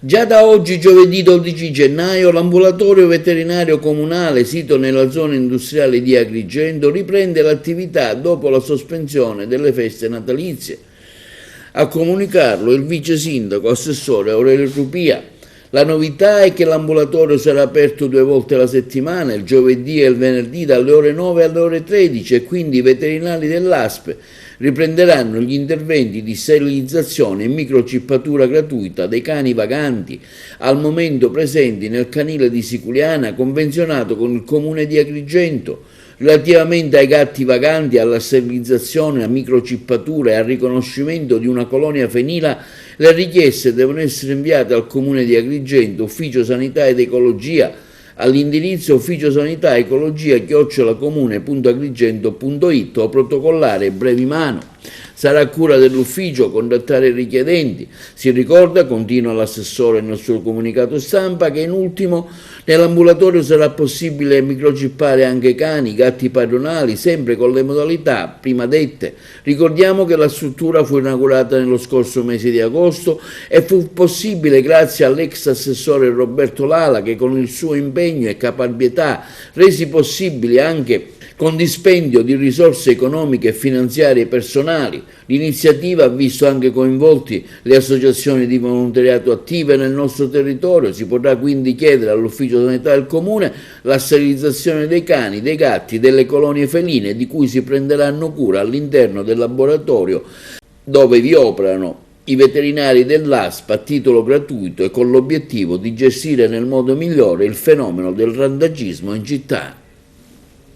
Già da oggi, giovedì 12 gennaio, l'ambulatorio veterinario comunale sito nella zona industriale di Agrigento riprende l'attività dopo la sospensione delle feste natalizie. A comunicarlo il vice sindaco assessore Aurelio Trupia. La novità è che l'ambulatorio sarà aperto 2 volte alla settimana, il giovedì e il venerdì dalle ore 9 alle ore 13 e quindi i veterinari dell'ASP riprenderanno gli interventi di sterilizzazione e microcippatura gratuita dei cani vaganti al momento presenti nel canile di Siculiana convenzionato con il comune di Agrigento. Relativamente ai gatti vaganti, alla sterilizzazione, a microcippatura e al riconoscimento di una colonia fenila, le richieste devono essere inviate al comune di Agrigento, ufficio sanità ed ecologia, all'indirizzo ufficio sanità ecologia@comune.agrigento.it o protocollare brevi mano. Sarà a cura dell'ufficio contattare i richiedenti. Si ricorda, continua l'assessore nel suo comunicato stampa, che in ultimo nell'ambulatorio sarà possibile microchippare anche cani, gatti padronali, sempre con le modalità prima dette. Ricordiamo che la struttura fu inaugurata nello scorso mese di agosto e fu possibile grazie all'ex assessore Roberto Lala che con il suo impegno e caparbietà resi possibili anche con dispendio di risorse economiche e finanziarie personali. L'iniziativa ha visto anche coinvolti le associazioni di volontariato attive nel nostro territorio. Si potrà quindi chiedere all'ufficio sanità del comune la sterilizzazione dei cani, dei gatti, delle colonie feline di cui si prenderanno cura all'interno del laboratorio dove vi operano i veterinari dell'ASP a titolo gratuito e con l'obiettivo di gestire nel modo migliore il fenomeno del randagismo in città.